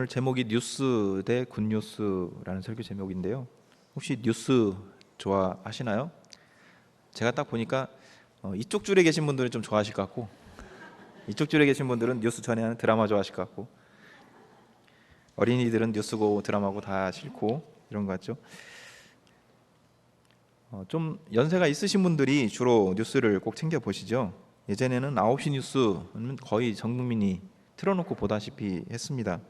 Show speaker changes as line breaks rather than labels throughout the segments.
오늘 제목이 뉴스 대 굿뉴스라는 설교 제목인데요. 혹시 뉴스 좋아하시나요? 제가 딱 보니까 이쪽 줄에 계신 분들은 좀 좋아하실 것 같고, 이쪽 줄에 계신 분들은 뉴스 전에 하는 드라마 좋아하실 것 같고, 어린이들은 뉴스고 드라마고 다 싫고 이런 것 같죠. 좀 연세가 있으신 분들이 주로 뉴스를 꼭 챙겨 보시죠. 예전에는 9시 뉴스는 거의 전 국민이 틀어놓고 보다시피 했습니다.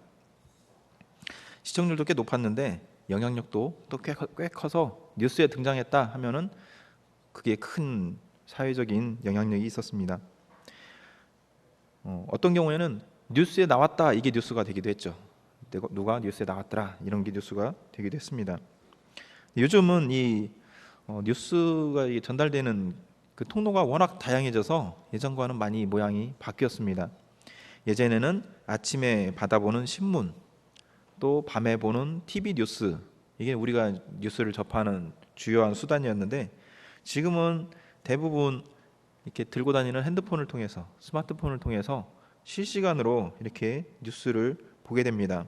시청률도 꽤 높았는데 영향력도 또 꽤 커서 뉴스에 등장했다 하면은 그게 큰 사회적인 영향력이 있었습니다. 어떤 경우에는 뉴스에 나왔다 이게 뉴스가 되기도 했죠. 누가 뉴스에 나왔더라 이런 게 뉴스가 되기도 했습니다. 요즘은 이 뉴스가 전달되는 그 통로가 워낙 다양해져서 예전과는 많이 모양이 바뀌었습니다. 예전에는 아침에 받아보는 신문, 또 밤에 보는 TV 뉴스, 이게 우리가 뉴스를 접하는 주요한 수단이었는데, 지금은 대부분 이렇게 들고 다니는 핸드폰을 통해서, 스마트폰을 통해서 실시간으로 이렇게 뉴스를 보게 됩니다.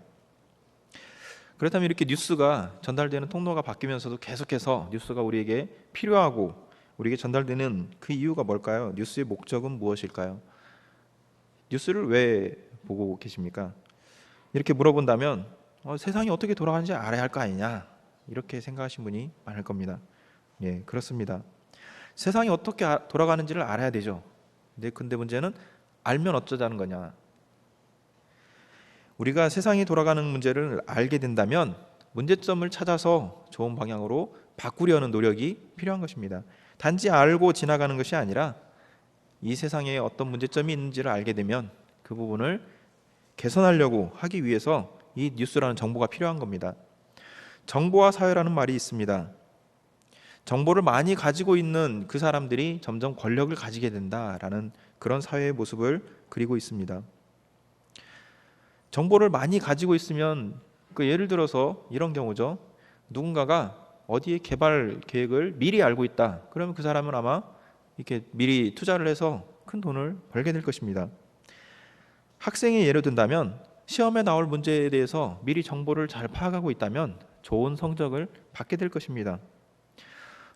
그렇다면 이렇게 뉴스가 전달되는 통로가 바뀌면서도 계속해서 뉴스가 우리에게 필요하고 우리에게 전달되는 그 이유가 뭘까요? 뉴스의 목적은 무엇일까요? 뉴스를 왜 보고 계십니까? 이렇게 물어본다면 세상이 어떻게 돌아가는지 알아야 할 거 아니냐, 이렇게 생각하신 분이 많을 겁니다. 예, 그렇습니다. 세상이 어떻게 돌아가는지를 알아야 되죠. 근데 문제는 알면 어쩌자는 거냐. 우리가 세상이 돌아가는 문제를 알게 된다면 문제점을 찾아서 좋은 방향으로 바꾸려는 노력이 필요한 것입니다. 단지 알고 지나가는 것이 아니라 이 세상에 어떤 문제점이 있는지를 알게 되면 그 부분을 개선하려고 하기 위해서 이 뉴스라는 정보가 필요한 겁니다. 정보화 사회라는 말이 있습니다. 정보를 많이 가지고 있는 그 사람들이 점점 권력을 가지게 된다라는 그런 사회의 모습을 그리고 있습니다. 정보를 많이 가지고 있으면 예를 들어서 이런 경우죠. 누군가가 어디에 개발 계획을 미리 알고 있다. 그러면 그 사람은 아마 이렇게 미리 투자를 해서 큰 돈을 벌게 될 것입니다. 학생의 예를 든다면 시험에 나올 문제에 대해서 미리 정보를 잘 파악하고 있다면 좋은 성적을 받게 될 것입니다.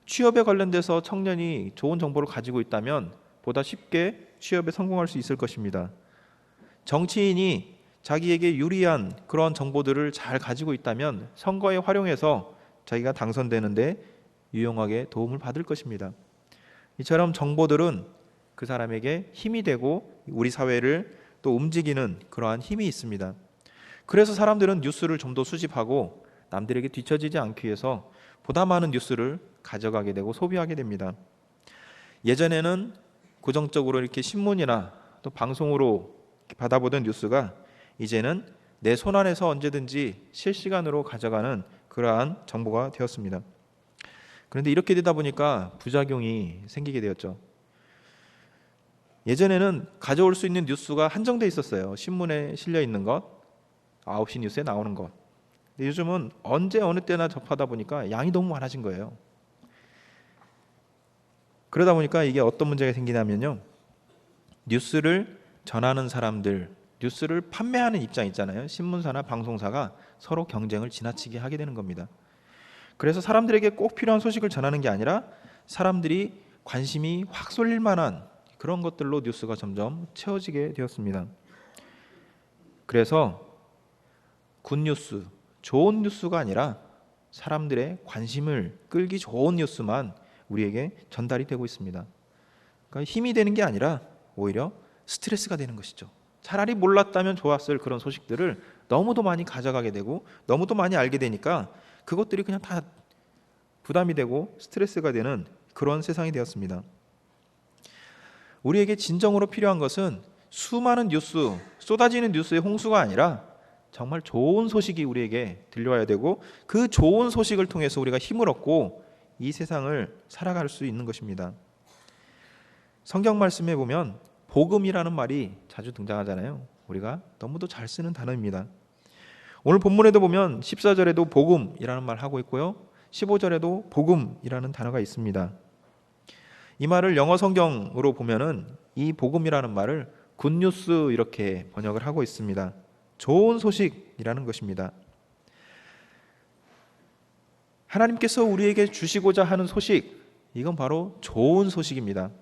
취업에 관련돼서 청년이 좋은 정보를 가지고 있다면 보다 쉽게 취업에 성공할 수 있을 것입니다. 정치인이 자기에게 유리한 그런 정보들을 잘 가지고 있다면 선거에 활용해서 자기가 당선되는데 유용하게 도움을 받을 것입니다. 이처럼 정보들은 그 사람에게 힘이 되고 우리 사회를 또 움직이는 그러한 힘이 있습니다. 그래서 사람들은 뉴스를 좀 더 수집하고 남들에게 뒤처지지 않기 위해서 보다 많은 뉴스를 가져가게 되고 소비하게 됩니다. 예전에는 고정적으로 이렇게 신문이나 또 방송으로 받아보던 뉴스가 이제는 내 손안에서 언제든지 실시간으로 가져가는 그러한 정보가 되었습니다. 그런데 이렇게 되다 보니까 부작용이 생기게 되었죠. 예전에는 가져올 수 있는 뉴스가 한정돼 있었어요. 신문에 실려 있는 것, 9시 뉴스에 나오는 것. 근데 요즘은 언제 어느 때나 접하다 보니까 양이 너무 많아진 거예요. 그러다 보니까 이게 어떤 문제가 생기냐면요, 뉴스를 전하는 사람들, 뉴스를 판매하는 입장 있잖아요. 신문사나 방송사가 서로 경쟁을 지나치게 하게 되는 겁니다. 그래서 사람들에게 꼭 필요한 소식을 전하는 게 아니라 사람들이 관심이 확 쏠릴 만한 그런 것들로 뉴스가 점점 채워지게 되었습니다. 그래서 굿뉴스, 좋은 뉴스가 아니라 사람들의 관심을 끌기 좋은 뉴스만 우리에게 전달이 되고 있습니다. 그러니까 힘이 되는 게 아니라 오히려 스트레스가 되는 것이죠. 차라리 몰랐다면 좋았을 그런 소식들을 너무도 많이 가져가게 되고 너무도 많이 알게 되니까 그것들이 그냥 다 부담이 되고 스트레스가 되는 그런 세상이 되었습니다. 우리에게 진정으로 필요한 것은 수많은 뉴스, 쏟아지는 뉴스의 홍수가 아니라 정말 좋은 소식이 우리에게 들려와야 되고 그 좋은 소식을 통해서 우리가 힘을 얻고 이 세상을 살아갈 수 있는 것입니다. 성경 말씀에 보면 복음이라는 말이 자주 등장하잖아요. 우리가 너무도 잘 쓰는 단어입니다. 오늘 본문에도 보면 14절에도 복음이라는 말 하고 있고요, 15절에도 복음이라는 단어가 있습니다. 이 말을 영어 성경으로 보면은 이 복음이라는 말을 굿뉴스 이렇게 번역을 하고 있습니다. 좋은 소식이라는 것입니다. 하나님께서 우리에게 주시고자 하는 소식, 이건 바로 좋은 소식입니다.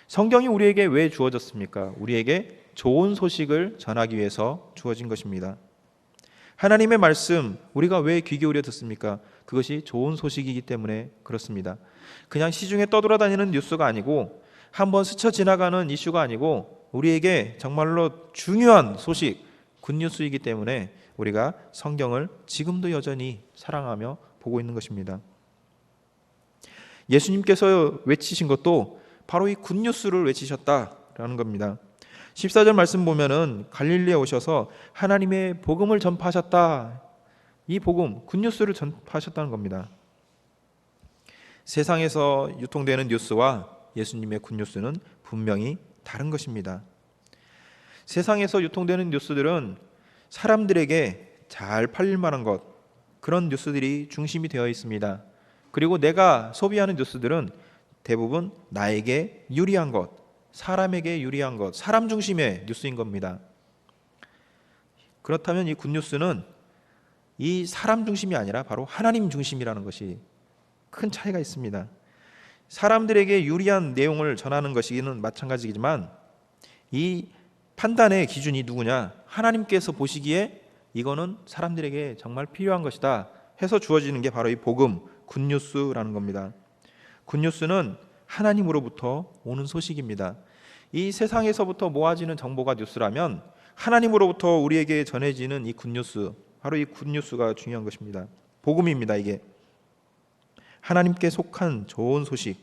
성경이 우리에게 왜 주어졌습니까? 우리에게 좋은 소식을 전하기 위해서 주어진 것입니다. 하나님의 말씀, 우리가 왜 귀 기울여 듣습니까? 그것이 좋은 소식이기 때문에 그렇습니다. 그냥 시중에 떠돌아다니는 뉴스가 아니고 한번 스쳐 지나가는 이슈가 아니고 우리에게 정말로 중요한 소식, 굿뉴스이기 때문에 우리가 성경을 지금도 여전히 사랑하며 보고 있는 것입니다. 예수님께서 외치신 것도 바로 이 굿뉴스를 외치셨다라는 겁니다. 14절 말씀 보면은 갈릴리에 오셔서 하나님의 복음을 전파하셨다. 이 복음, 굿뉴스를 전파하셨다는 겁니다. 세상에서 유통되는 뉴스와 예수님의 굿뉴스는 분명히 다른 것입니다. 세상에서 유통되는 뉴스들은 사람들에게 잘 팔릴 만한 것, 그런 뉴스들이 중심이 되어 있습니다. 그리고 내가 소비하는 뉴스들은 대부분 나에게 유리한 것, 사람에게 유리한 것, 사람 중심의 뉴스인 겁니다. 그렇다면 이 굿뉴스는 이 사람 중심이 아니라 바로 하나님 중심이라는 것이 큰 차이가 있습니다. 사람들에게 유리한 내용을 전하는 것이기는 마찬가지지만 이 판단의 기준이 누구냐? 하나님께서 보시기에 이거는 사람들에게 정말 필요한 것이다 해서 주어지는 게 바로 이 복음, 굿뉴스라는 겁니다. 굿뉴스는 하나님으로부터 오는 소식입니다. 이 세상에서부터 모아지는 정보가 뉴스라면 하나님으로부터 우리에게 전해지는 이 굿뉴스, 바로 이 굿뉴스가 중요한 것입니다. 복음입니다. 이게 하나님께 속한 좋은 소식.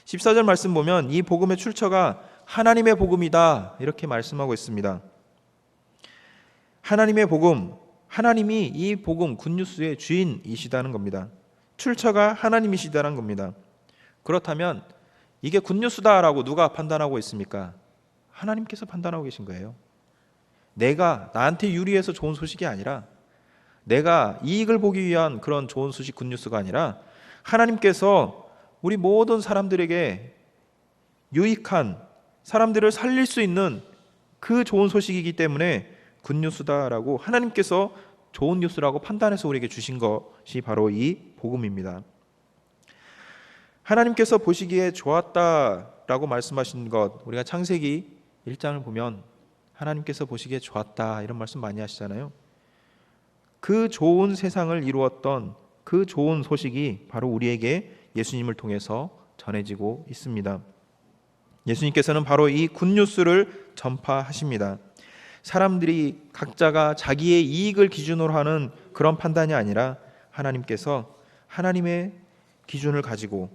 14절 말씀 보면 이 복음의 출처가 하나님의 복음이다 이렇게 말씀하고 있습니다. 하나님의 복음, 하나님이 이 복음 굿뉴스의 주인이시다는 겁니다. 출처가 하나님이시다는 겁니다. 그렇다면 이게 굿뉴스다라고 누가 판단하고 있습니까? 하나님께서 판단하고 계신 거예요. 내가 나한테 유리해서 좋은 소식이 아니라, 내가 이익을 보기 위한 그런 좋은 소식 굿뉴스가 아니라 하나님께서 우리 모든 사람들에게 유익한, 사람들을 살릴 수 있는 그 좋은 소식이기 때문에 굿뉴스다라고 하나님께서 좋은 뉴스라고 판단해서 우리에게 주신 것이 바로 이 복음입니다. 하나님께서 보시기에 좋았다라고 말씀하신 것, 우리가 창세기 1장을 보면 하나님께서 보시기에 좋았다 이런 말씀 많이 하시잖아요. 그 좋은 세상을 이루었던 그 좋은 소식이 바로 우리에게 예수님을 통해서 전해지고 있습니다. 예수님께서는 바로 이 굿뉴스를 전파하십니다. 사람들이 각자가 자기의 이익을 기준으로 하는 그런 판단이 아니라 하나님께서 하나님의 기준을 가지고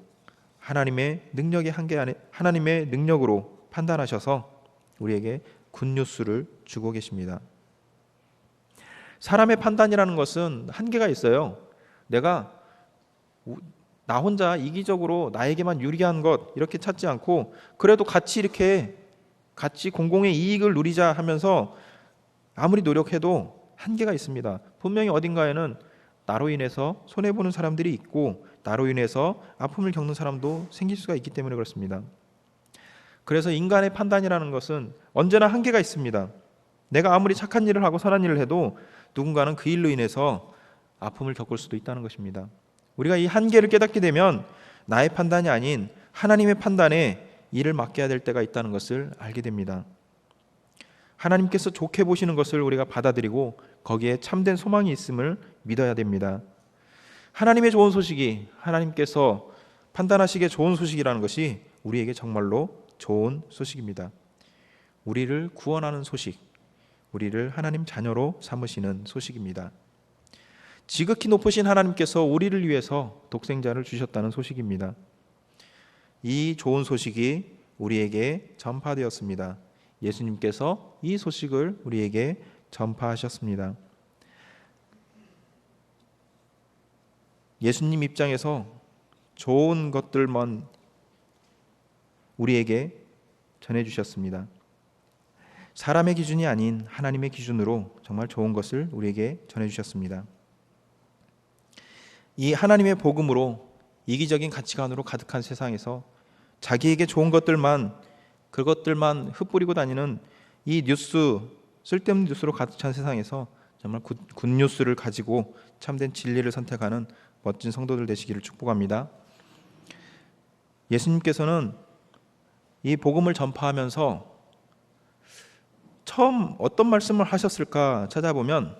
하나님의 능력의 한계 안에 하나님의 능력으로 판단하셔서 우리에게 굿뉴스를 주고 계십니다. 사람의 판단이라는 것은 한계가 있어요. 내가 나 혼자 이기적으로 나에게만 유리한 것 이렇게 찾지 않고 그래도 같이 이렇게 같이 공공의 이익을 누리자 하면서 아무리 노력해도 한계가 있습니다. 분명히 어딘가에는 나로 인해서 손해보는 사람들이 있고 나로 인해서 아픔을 겪는 사람도 생길 수가 있기 때문에 그렇습니다. 그래서 인간의 판단이라는 것은 언제나 한계가 있습니다. 내가 아무리 착한 일을 하고 선한 일을 해도 누군가는 그 일로 인해서 아픔을 겪을 수도 있다는 것입니다. 우리가 이 한계를 깨닫게 되면 나의 판단이 아닌 하나님의 판단에 일을 맡겨야 될 때가 있다는 것을 알게 됩니다. 하나님께서 좋게 보시는 것을 우리가 받아들이고 거기에 참된 소망이 있음을 믿어야 됩니다. 하나님의 좋은 소식이 하나님께서 판단하시기에 좋은 소식이라는 것이 우리에게 정말로 좋은 소식입니다. 우리를 구원하는 소식, 우리를 하나님 자녀로 삼으시는 소식입니다. 지극히 높으신 하나님께서 우리를 위해서 독생자를 주셨다는 소식입니다. 이 좋은 소식이 우리에게 전파되었습니다. 예수님께서 이 소식을 우리에게 전파하셨습니다. 예수님 입장에서 좋은 것들만 우리에게 전해주셨습니다. 사람의 기준이 아닌 하나님의 기준으로 정말 좋은 것을 우리에게 전해주셨습니다. 이 하나님의 복음으로 이기적인 가치관으로 가득한 세상에서 자기에게 좋은 것들만, 그것들만 흩뿌리고 다니는 이 뉴스, 쓸데없는 뉴스로 가득 찬 세상에서 정말 굿뉴스를 가지고 참된 진리를 선택하는 멋진 성도들 되시기를 축복합니다. 예수님께서는 이 복음을 전파하면서 처음 어떤 말씀을 하셨을까 찾아보면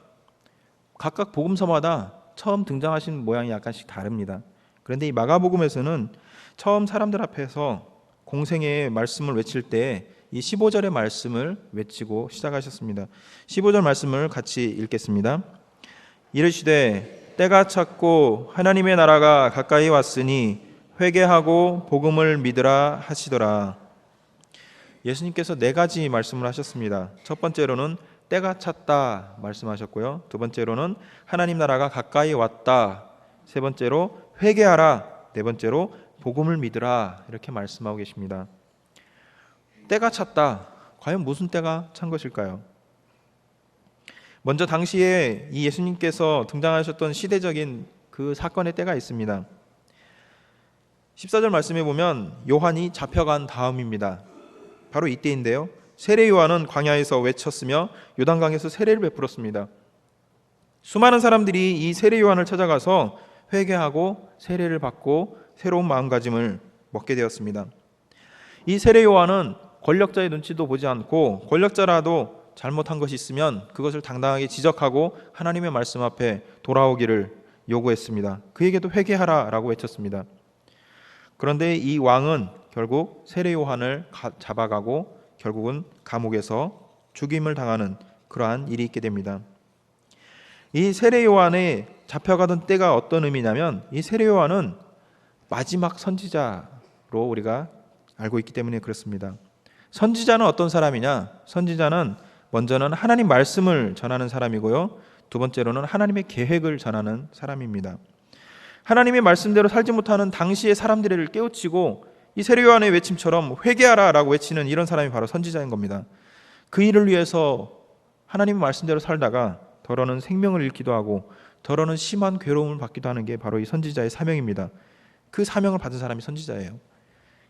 각각 복음서마다 처음 등장하신 모양이 약간씩 다릅니다. 그런데 이 마가복음에서는 처음 사람들 앞에서 공생애의 말씀을 외칠 때 이 15절의 말씀을 외치고 시작하셨습니다. 15절 말씀을 같이 읽겠습니다. 이르시되 때가 찼고 하나님의 나라가 가까이 왔으니 회개하고 복음을 믿으라 하시더라. 예수님께서 네 가지 말씀을 하셨습니다. 첫 번째로는 때가 찼다 말씀하셨고요. 두 번째로는 하나님 나라가 가까이 왔다. 세 번째로 회개하라. 네 번째로 복음을 믿으라. 이렇게 말씀하고 계십니다. 때가 찼다. 과연 무슨 때가 찬 것일까요? 먼저 당시에 이 예수님께서 등장하셨던 시대적인 그 사건의 때가 있습니다. 14절 말씀에 보면 요한이 잡혀간 다음입니다. 바로 이때인데요. 세례 요한은 광야에서 외쳤으며 요단강에서 세례를 베풀었습니다. 수많은 사람들이 이 세례 요한을 찾아가서 회개하고 세례를 받고 새로운 마음가짐을 먹게 되었습니다. 이 세례 요한은 권력자의 눈치도 보지 않고 권력자라도 잘못한 것이 있으면 그것을 당당하게 지적하고 하나님의 말씀 앞에 돌아오기를 요구했습니다. 그에게도 회개하라라고 외쳤습니다. 그런데 이 왕은 결국 세례 요한을 잡아가고 결국은 감옥에서 죽임을 당하는 그러한 일이 있게 됩니다. 이 세례 요한의 잡혀가던 때가 어떤 의미냐면 이 세례 요한은 마지막 선지자로 우리가 알고 있기 때문에 그렇습니다. 선지자는 어떤 사람이냐? 선지자는 먼저는 하나님 말씀을 전하는 사람이고요. 두 번째로는 하나님의 계획을 전하는 사람입니다. 하나님의 말씀대로 살지 못하는 당시의 사람들을 깨우치고 이 세례 요한의 외침처럼 회개하라라고 외치는 이런 사람이 바로 선지자인 겁니다. 그 일을 위해서 하나님의 말씀대로 살다가 더러는 생명을 잃기도 하고 더러는 심한 괴로움을 받기도 하는 게 바로 이 선지자의 사명입니다. 그 사명을 받은 사람이 선지자예요.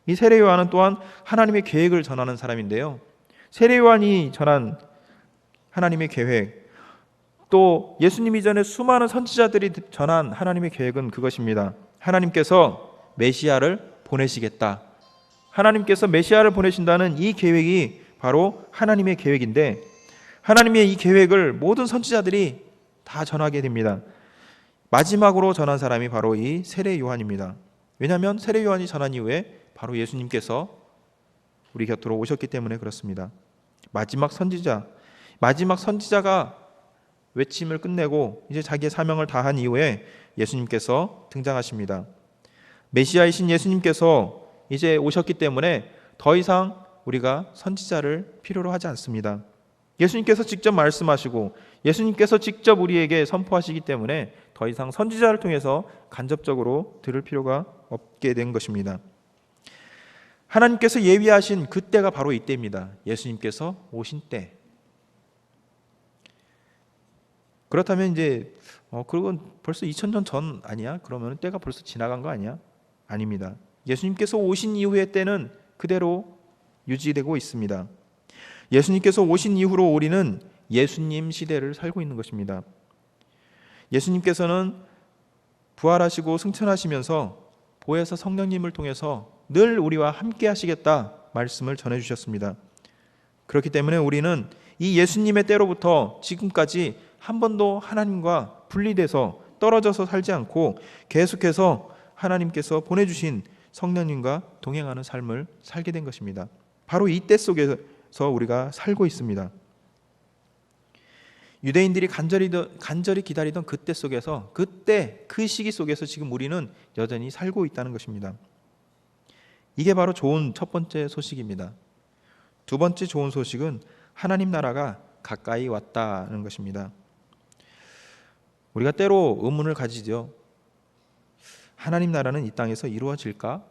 이 세례 요한은 또한 하나님의 계획을 전하는 사람인데요. 세례 요한이 전한 하나님의 계획, 또 예수님 이전에 수많은 선지자들이 전한 하나님의 계획은 그것입니다. 하나님께서 메시아를 보내시겠다. 하나님께서 메시아를 보내신다는 이 계획이 바로 하나님의 계획인데 하나님의 이 계획을 모든 선지자들이 다 전하게 됩니다. 마지막으로 전한 사람이 바로 이 세례 요한입니다. 왜냐하면 세례 요한이 전한 이후에 바로 예수님께서 우리 곁으로 오셨기 때문에 그렇습니다. 마지막 선지자가 외침을 끝내고 이제 자기의 사명을 다한 이후에 예수님께서 등장하십니다. 메시아이신 예수님께서 이제 오셨기 때문에 더 이상 우리가 선지자를 필요로 하지 않습니다. 예수님께서 직접 말씀하시고 예수님께서 직접 우리에게 선포하시기 때문에 더 이상 선지자를 통해서 간접적으로 들을 필요가 없게 된 것입니다. 하나님께서 예비하신 그때가 바로 이때입니다. 예수님께서 오신 때. 그렇다면 이제 그건 벌써 2000년 전 아니야? 그러면 때가 벌써 지나간 거 아니야? 아닙니다. 예수님께서 오신 이후의 때는 그대로 유지되고 있습니다. 예수님께서 오신 이후로 우리는 예수님 시대를 살고 있는 것입니다. 예수님께서는 부활하시고 승천하시면서 보혜사 성령님을 통해서 늘 우리와 함께 하시겠다 말씀을 전해주셨습니다. 그렇기 때문에 우리는 이 예수님의 때로부터 지금까지 한 번도 하나님과 분리돼서 떨어져서 살지 않고 계속해서 하나님께서 보내주신 성령님과 동행하는 삶을 살게 된 것입니다. 바로 이 때 속에서 우리가 살고 있습니다. 유대인들이 간절히 기다리던 그때 속에서 그 시기 속에서 지금 우리는 여전히 살고 있다는 것입니다. 이게 바로 좋은 첫 번째 소식입니다. 두 번째 좋은 소식은 하나님 나라가 가까이 왔다는 것입니다. 우리가 때로 의문을 가지죠. 하나님 나라는 이 땅에서 이루어질까?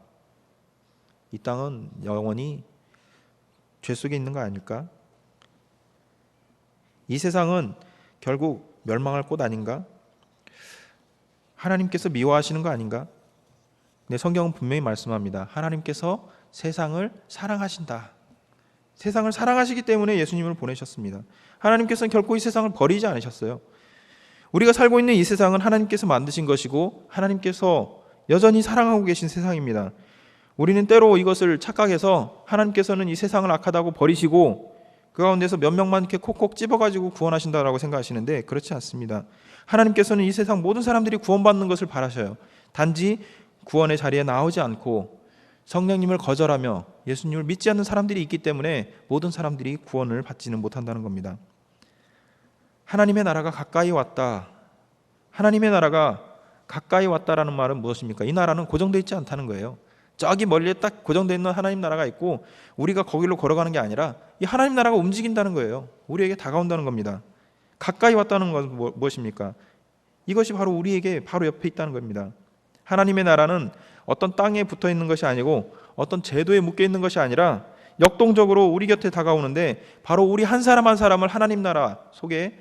이 땅은 영원히 죄 속에 있는 거 아닐까? 이 세상은 결국 멸망할 곳 아닌가? 하나님께서 미워하시는 거 아닌가? 근데 성경은 분명히 말씀합니다. 하나님께서 세상을 사랑하신다. 세상을 사랑하시기 때문에 예수님을 보내셨습니다. 하나님께서는 결코 이 세상을 버리지 않으셨어요. 우리가 살고 있는 이 세상은 하나님께서 만드신 것이고 하나님께서 여전히 사랑하고 계신 세상입니다. 우리는 때로 이것을 착각해서 하나님께서는 이 세상을 악하다고 버리시고 그 가운데서 몇 명만 이렇게 콕콕 집어가지고 구원하신다라고 생각하시는데 그렇지 않습니다. 하나님께서는 이 세상 모든 사람들이 구원받는 것을 바라셔요. 단지 구원의 자리에 나오지 않고 성령님을 거절하며 예수님을 믿지 않는 사람들이 있기 때문에 모든 사람들이 구원을 받지는 못한다는 겁니다. 하나님의 나라가 가까이 왔다. 하나님의 나라가 가까이 왔다라는 말은 무엇입니까? 이 나라는 고정되어 있지 않다는 거예요. 저기 멀리에 딱 고정되어 있는 하나님 나라가 있고 우리가 거기로 걸어가는 게 아니라 이 하나님 나라가 움직인다는 거예요. 우리에게 다가온다는 겁니다. 가까이 왔다는 것은 무엇입니까? 이것이 바로 우리에게 바로 옆에 있다는 겁니다. 하나님의 나라는 어떤 땅에 붙어 있는 것이 아니고 어떤 제도에 묶여 있는 것이 아니라 역동적으로 우리 곁에 다가오는데 바로 우리 한 사람 한 사람을 하나님 나라 속에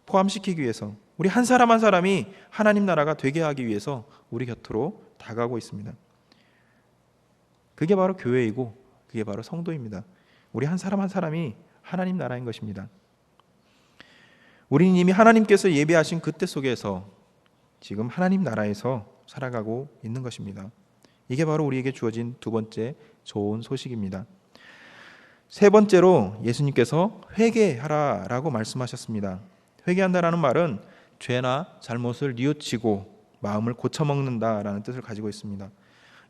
포함시키기 위해서 우리 한 사람 한 사람이 하나님 나라가 되게 하기 위해서 우리 곁으로 다가오고 있습니다. 그게 바로 교회이고 그게 바로 성도입니다. 우리 한 사람 한 사람이 하나님 나라인 것입니다. 우리는 이미 하나님께서 예비하신 그때 속에서 지금 하나님 나라에서 살아가고 있는 것입니다. 이게 바로 우리에게 주어진 두 번째 좋은 소식입니다. 세 번째로 예수님께서 회개하라라고 말씀하셨습니다. 회개한다라는 말은 죄나 잘못을 뉘우치고 마음을 고쳐먹는다라는 뜻을 가지고 있습니다.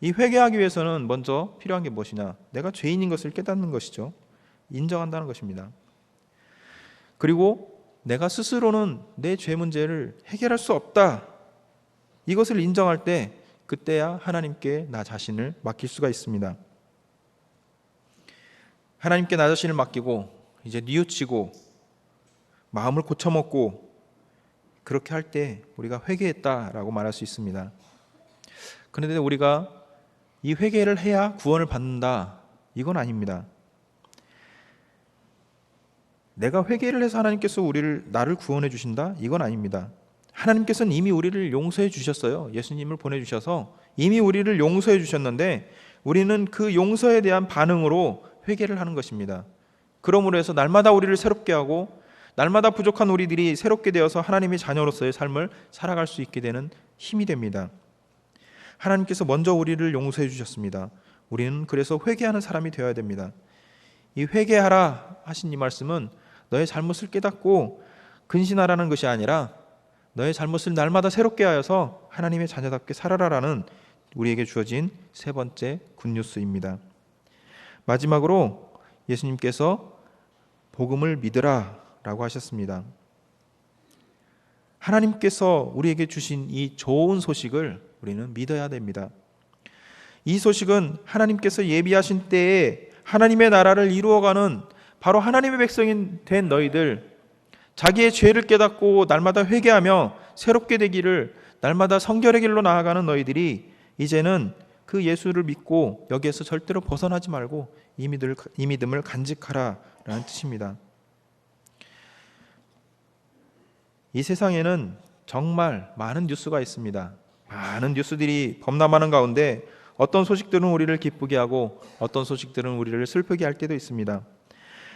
이 회개하기 위해서는 먼저 필요한 게 무엇이냐? 내가 죄인인 것을 깨닫는 것이죠. 인정한다는 것입니다. 그리고 내가 스스로는 내 죄 문제를 해결할 수 없다. 이것을 인정할 때 그때야 하나님께 나 자신을 맡길 수가 있습니다. 하나님께 나 자신을 맡기고 이제 뉘우치고 마음을 고쳐먹고 그렇게 할 때 우리가 회개했다라고 말할 수 있습니다. 그런데 우리가 이 회개를 해야 구원을 받는다. 이건 아닙니다. 내가 회개를 해서 하나님께서 나를 구원해 주신다? 이건 아닙니다. 하나님께서는 이미 우리를 용서해 주셨어요. 예수님을 보내주셔서 이미 우리를 용서해 주셨는데 우리는 그 용서에 대한 반응으로 회개를 하는 것입니다. 그러므로 해서 날마다 우리를 새롭게 하고 날마다 부족한 우리들이 새롭게 되어서 하나님의 자녀로서의 삶을 살아갈 수 있게 되는 힘이 됩니다. 하나님께서 먼저 우리를 용서해 주셨습니다. 우리는 그래서 회개하는 사람이 되어야 됩니다. 이 회개하라 하신 이 말씀은 너의 잘못을 깨닫고 근신하라는 것이 아니라 너의 잘못을 날마다 새롭게 하여서 하나님의 자녀답게 살아라라는 우리에게 주어진 세 번째 굿뉴스입니다. 마지막으로 예수님께서 복음을 믿으라 라고 하셨습니다. 하나님께서 우리에게 주신 이 좋은 소식을 우리는 믿어야 됩니다. 이 소식은 하나님께서 예비하신 때에 하나님의 나라를 이루어가는 바로 하나님의 백성이 된 너희들, 자기의 죄를 깨닫고 날마다 회개하며 새롭게 되기를 날마다 성결의 길로 나아가는 너희들이 이제는 그 예수를 믿고 여기에서 절대로 벗어나지 말고 이 믿음을 간직하라라는 뜻입니다. 이 세상에는 정말 많은 뉴스가 있습니다. 많은 뉴스들이 범람하는 가운데 어떤 소식들은 우리를 기쁘게 하고 어떤 소식들은 우리를 슬프게 할 때도 있습니다.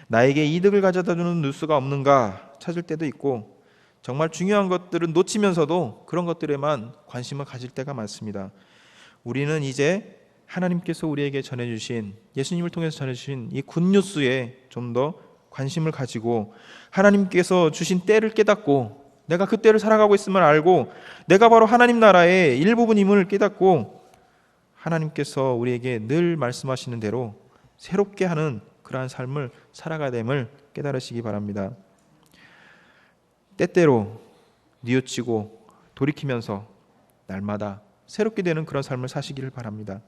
나에게 이득을 가져다주는 뉴스가 없는가 찾을 때도 있고 정말 중요한 것들은 놓치면서도 그런 것들에만 관심을 가질 때가 많습니다. 우리는 이제 하나님께서 우리에게 전해주신 예수님을 통해서 전해주신 이 굿뉴스에 좀 더 관심을 가지고 하나님께서 주신 때를 깨닫고 내가 그 때를 살아가고 있음을 알고 내가 바로 하나님 나라의 일부분임을 깨닫고 하나님께서 우리에게 늘 말씀하시는 대로 새롭게 하는 그러한 삶을 살아가야 됨을 깨달으시기 바랍니다. 때때로 뉘우치고 돌이키면서 날마다 새롭게 되는 그런 삶을 사시기를 바랍니다.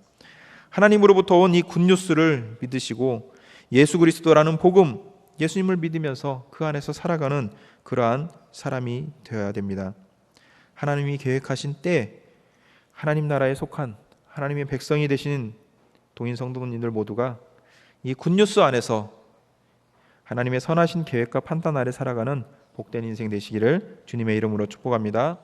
하나님으로부터 온 이 굿뉴스를 믿으시고 예수 그리스도라는 복음, 예수님을 믿으면서 그 안에서 살아가는 그러한 사람이 되어야 됩니다. 하나님이 계획하신 때 하나님 나라에 속한 하나님의 백성이 되신 동인 성도님들 모두가 이 굿뉴스 안에서 하나님의 선하신 계획과 판단 아래 살아가는 복된 인생 되시기를 주님의 이름으로 축복합니다.